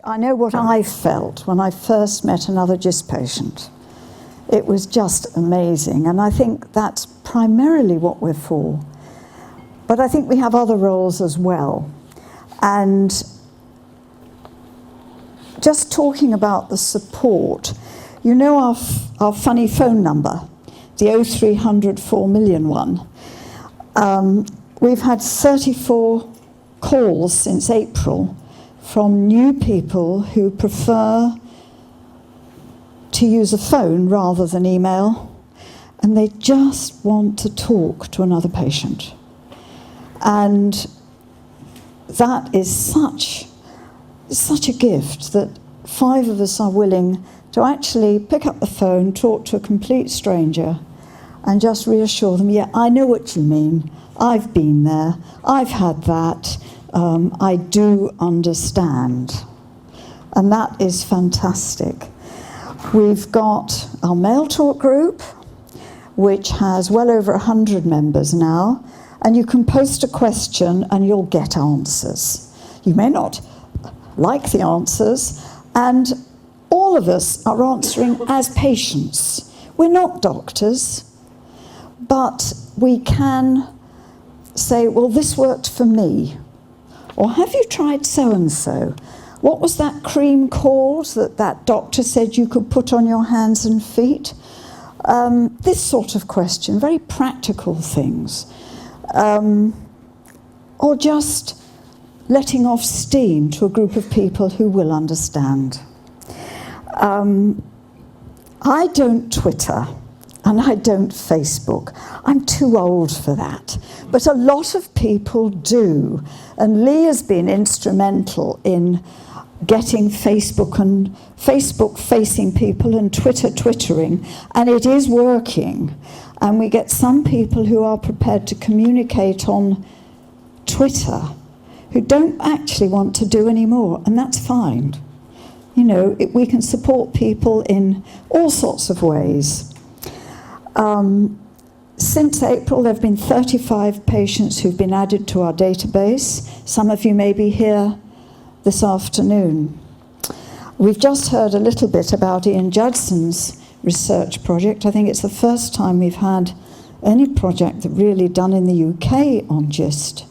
I know what I felt when I first met another GIST patient. It was just amazing, and I think that's primarily what we're for. But I think we have other roles as well. And just talking about the support, you know our funny phone number, the 0300 4 million one. We've had 34 calls since April from new people who prefer to use a phone rather than email, and they just want to talk to another patient. And that is such a gift that 5 of us are willing to actually pick up the phone, talk to a complete stranger, and just reassure them, yeah, I know what you mean. I've been there. I've had that. I do understand. And that is fantastic. We've got our Mail Talk group, which has well over 100 members now, and you can post a question and you'll get answers. You may not like the answers, and all of us are answering as patients. We're not doctors, but we can say, well, this worked for me. Or have you tried so-and-so? What was that cream called that doctor said you could put on your hands and feet? This sort of question, very practical things. Or just letting off steam to a group of people who will understand. I don't Twitter. And I don't Facebook. I'm too old for that. But a lot of people do. And Lee has been instrumental in getting Facebook facing people and twittering, and it is working. And we get some people who are prepared to communicate on Twitter who don't actually want to do any more, and that's fine. You know, we can support people in all sorts of ways. Since April, there have been 35 patients who've been added to our database. Some of you may be here this afternoon. We've just heard a little bit about Ian Judson's research project. I think it's the first time we've had any project that really done in the UK on GIST,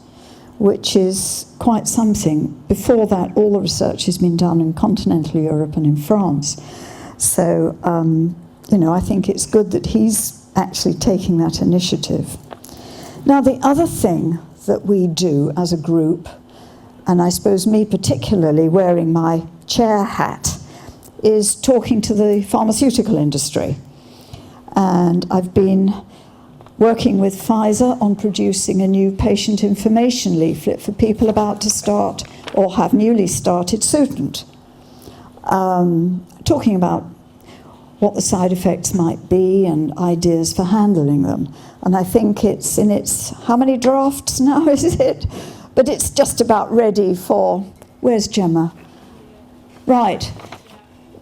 which is quite something. Before that, all the research has been done in continental Europe and in France. So, you know, I think it's good that he's actually taking that initiative. Now, the other thing that we do as a group, and I suppose me particularly wearing my chair hat, is talking to the pharmaceutical industry. And I've been working with Pfizer on producing a new patient information leaflet for people about to start or have newly started Sutent. Talking about what the side effects might be and ideas for handling them. And I think it's in its, how many drafts now is it? But it's just about ready for, where's Gemma? Right,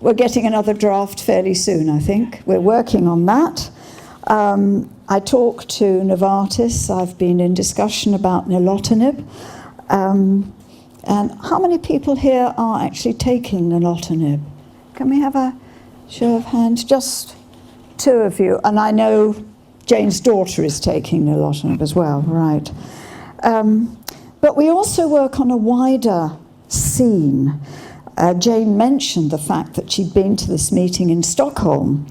we're getting another draft fairly soon, I think. We're working on that. I talked to Novartis. I've been in discussion about nilotinib. And how many people here are actually taking nilotinib? Can we have a show of hands? Just 2 of you. And I know Jane's daughter is taking nilotinib as well, right. But we also work on a wider scene. Jane mentioned the fact that she'd been to this meeting in Stockholm.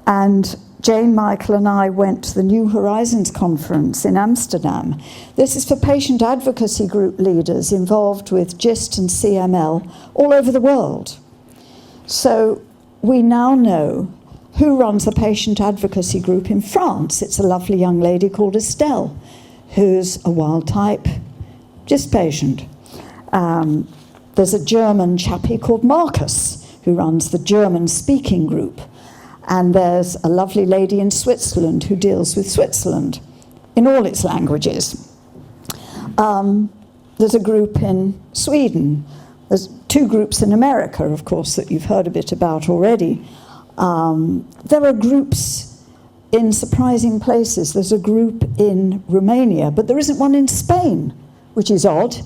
And Jane, Michael and I went to the New Horizons conference in Amsterdam. This is for patient advocacy group leaders involved with GIST and CML all over the world. So we now know who runs the patient advocacy group in France. It's a lovely young lady called Estelle, who's a wild type GIST patient. There's a German chappie called Marcus, who runs the German speaking group. And there's a lovely lady in Switzerland who deals with Switzerland in all its languages. There's a group in Sweden. There's 2 groups in America, of course, that you've heard a bit about already. There are groups in surprising places. There's a group in Romania, but there isn't one in Spain, which is odd.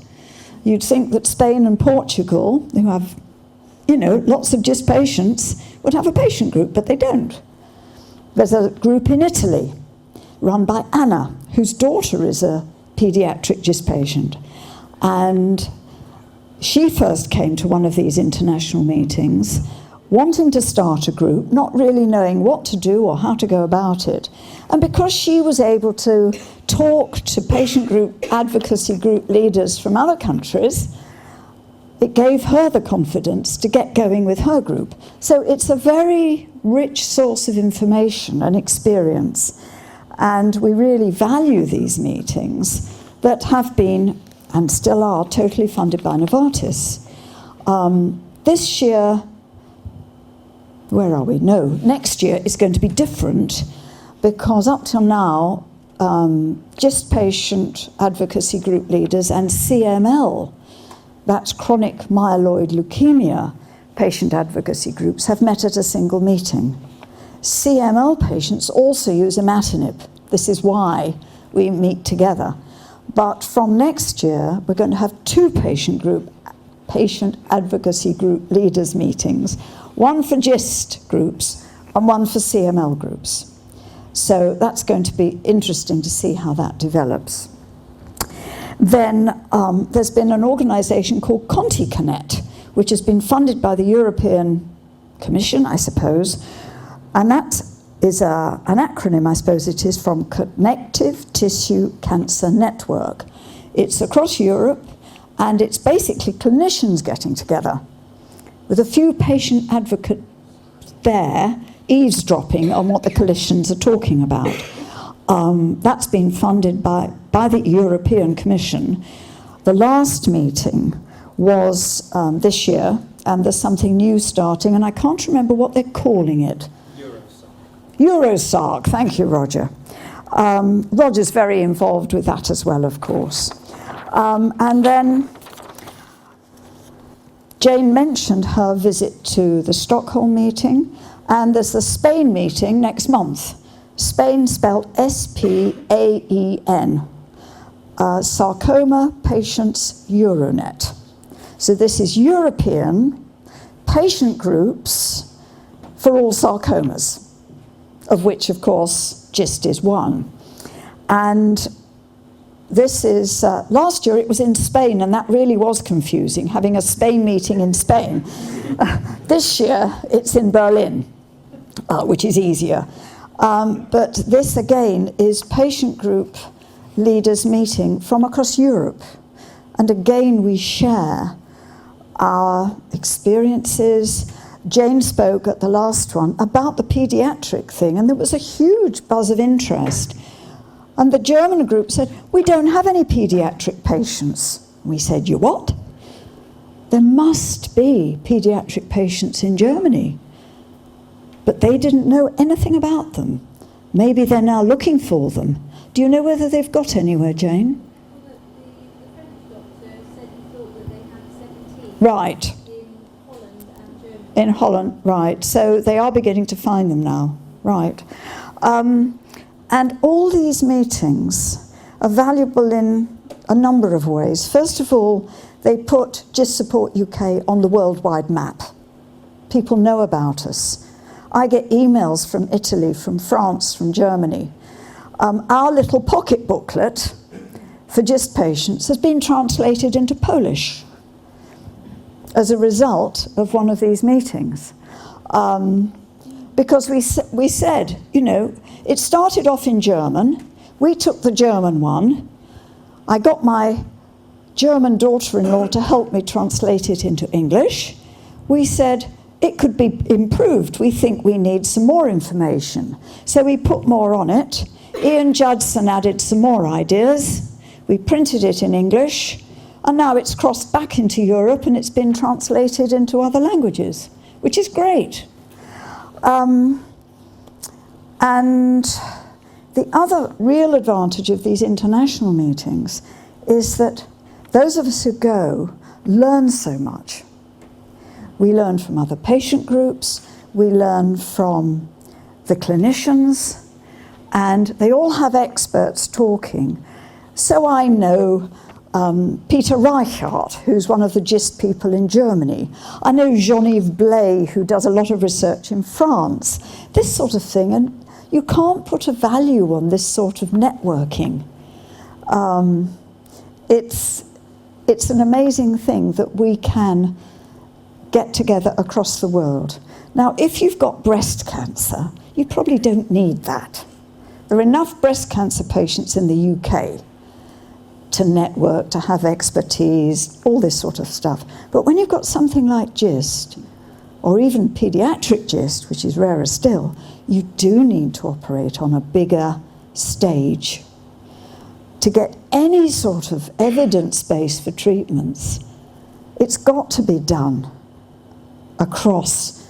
You'd think that Spain and Portugal, who have, lots of GIST patients, would have a patient group, but they don't. There's a group in Italy run by Anna, whose daughter is a paediatric GIST patient. And she first came to one of these international meetings, wanting to start a group, not really knowing what to do or how to go about it. And because she was able to talk to patient group, advocacy group leaders from other countries, it gave her the confidence to get going with her group. So it's a very rich source of information and experience. And we really value these meetings that have been, and still are, totally funded by Novartis. This year, where are we? No, next year is going to be different, because up till now, GIST patient advocacy group leaders and CML, that's chronic myeloid leukemia patient advocacy groups, have met at a single meeting. CML patients also use imatinib. This is why we meet together. But from next year, we're going to have 2 patient advocacy group leaders meetings, one for GIST groups and one for CML groups. So that's going to be interesting to see how that develops. Then there's been an organisation called ContiConnect, which has been funded by the European Commission, I suppose, and that is an acronym, I suppose it is, from Connective Tissue Cancer Network. It's across Europe, and it's basically clinicians getting together with a few patient advocates there eavesdropping on what the clinicians are talking about. That's been funded by the European Commission. The last meeting was this year, and there's something new starting, and I can't remember what they're calling it. Eurosarc, thank you, Roger. Roger's very involved with that as well, of course. And then Jane mentioned her visit to the Stockholm meeting, and there's the Spain meeting next month. Spain spelled S-P-A-E-N. Sarcoma Patients Euronet. So this is European patient groups for all sarcomas, of which, of course, GIST is one. And this is, last year it was in Spain, and that really was confusing, having a Spain meeting in Spain. This year it's in Berlin, which is easier. But this, again, is patient group leaders meeting from across Europe. And again, we share our experiences. Jane spoke at the last one about the paediatric thing, and there was a huge buzz of interest. And the German group said, we don't have any paediatric patients. We said, you what? There must be paediatric patients in Germany. But they didn't know anything about them. Maybe they're now looking for them. Do you know whether they've got anywhere, Jane? Well, the French doctor said he thought that they had 17. Right. In Holland and Germany. In Holland, right. So they are beginning to find them now. Right. And all these meetings are valuable in a number of ways. First of all, they put GIST Support UK on the worldwide map. People know about us. I get emails from Italy, from France, from Germany. Our little pocket booklet for GIST patients has been translated into Polish as a result of one of these meetings. Because we said, it started off in German. We took the German one. I got my German daughter-in-law to help me translate it into English. We said, it could be improved. We think we need some more information. So we put more on it. Ian Judson added some more ideas. We printed it in English, and now it's crossed back into Europe and it's been translated into other languages, which is great. And the other real advantage of these international meetings is that those of us who go learn so much. We learn from other patient groups, we learn from the clinicians, and they all have experts talking. So I know Peter Reichart, who's one of the GIST people in Germany. I know Jean-Yves Blay, who does a lot of research in France. This sort of thing, and you can't put a value on this sort of networking. It's an amazing thing that we can get together across the world. Now, if you've got breast cancer, you probably don't need that. There are enough breast cancer patients in the UK to network, to have expertise, all this sort of stuff. But when you've got something like GIST, or even paediatric GIST, which is rarer still, you do need to operate on a bigger stage. To get any sort of evidence base for treatments, it's got to be done across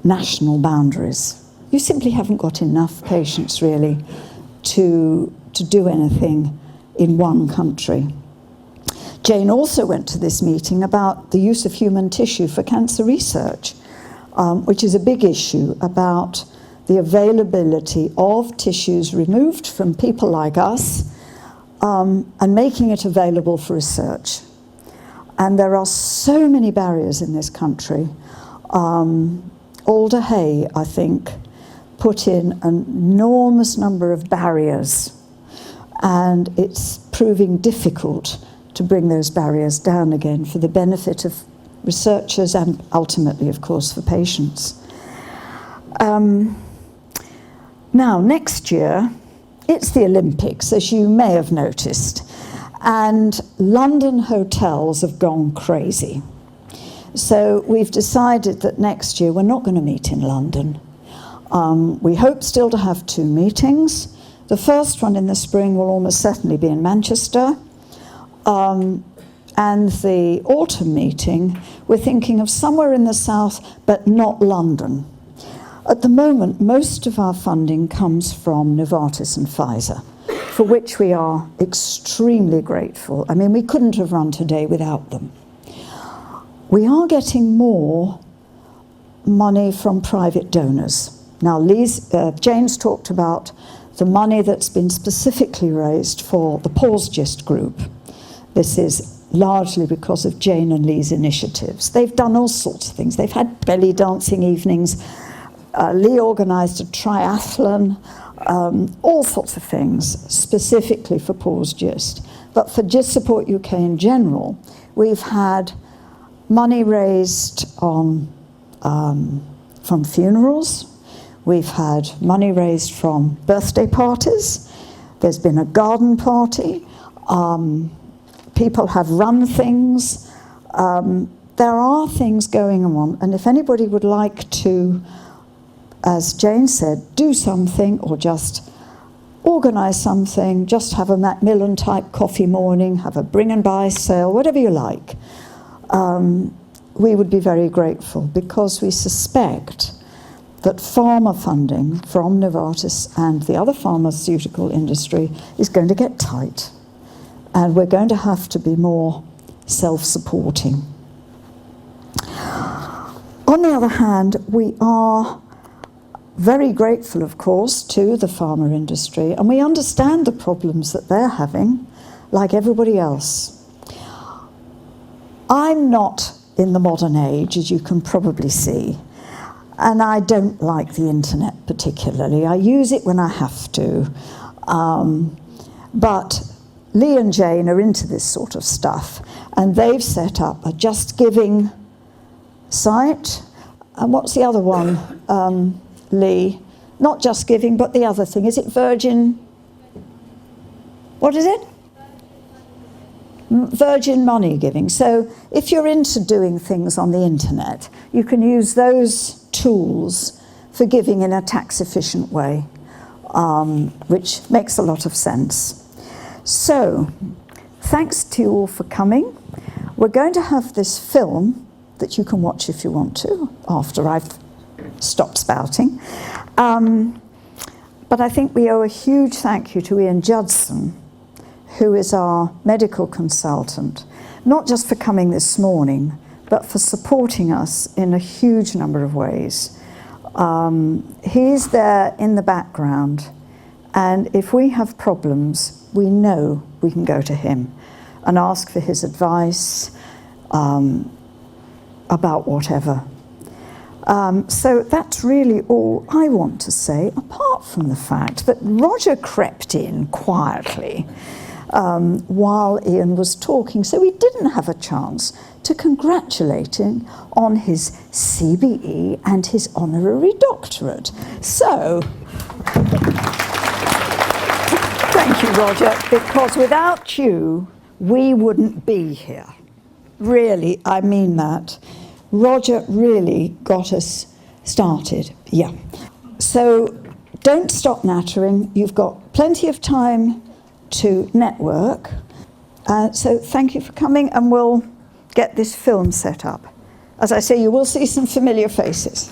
national boundaries. You simply haven't got enough patients, really, to do anything in one country. Jane also went to this meeting about the use of human tissue for cancer research, which is a big issue about the availability of tissues removed from people like us and making it available for research. And there are so many barriers in this country. Alder Hay, I think, put in an enormous number of barriers, and it's proving difficult to bring those barriers down again for the benefit of researchers and ultimately, of course, for patients. Now, next year, it's the Olympics, as you may have noticed, and London hotels have gone crazy. So we've decided that next year we're not going to meet in London. We hope still to have 2 meetings. The first one in the spring will almost certainly be in Manchester. And the autumn meeting, we're thinking of somewhere in the south, but not London. At the moment, most of our funding comes from Novartis and Pfizer, for which we are extremely grateful. I mean, we couldn't have run today without them. We are getting more money from private donors. Now, Jane's talked about the money that's been specifically raised for the Paul's Gist group. This is largely because of Jane and Lee's initiatives. They've done all sorts of things. They've had belly dancing evenings. Lee organised a triathlon, all sorts of things, specifically for Paul's Gist. But for Gist Support UK in general, we've had money raised from funerals. We've had money raised from birthday parties. There's been a garden party. People have run things. There are things going on, and if anybody would like to, as Jane said, do something or just organise something, just have a Macmillan type coffee morning, have a bring and buy sale, whatever you like, we would be very grateful, because we suspect that pharma funding from Novartis and the other pharmaceutical industry is going to get tight, and we're going to have to be more self-supporting. On the other hand, we are very grateful, of course, to the pharma industry, and we understand the problems that they're having, like everybody else. I'm not in the modern age, as you can probably see, and I don't like the internet particularly. I use it when I have to, but Lee and Jane are into this sort of stuff, and they've set up a Just Giving site. And what's the other one, Lee? Not Just Giving, but the other thing. Is it Virgin? What is it? Virgin Money Giving. So if you're into doing things on the internet, you can use those tools for giving in a tax-efficient way, which makes a lot of sense. So, thanks to you all for coming. We're going to have this film that you can watch if you want to, after I've stopped spouting. But I think we owe a huge thank you to Ian Judson, who is our medical consultant, not just for coming this morning, but for supporting us in a huge number of ways. He's there in the background, and if we have problems, we know we can go to him. and ask for his advice about whatever. So that's really all I want to say, apart from the fact that Roger crept in quietly while Ian was talking, so we didn't have a chance to congratulate him on his CBE and his honorary doctorate. So, thank you, Roger, because without you, we wouldn't be here. Really, I mean that. Roger really got us started, yeah. So don't stop nattering. You've got plenty of time to network. So thank you for coming, and we'll get this film set up. As I say, you will see some familiar faces.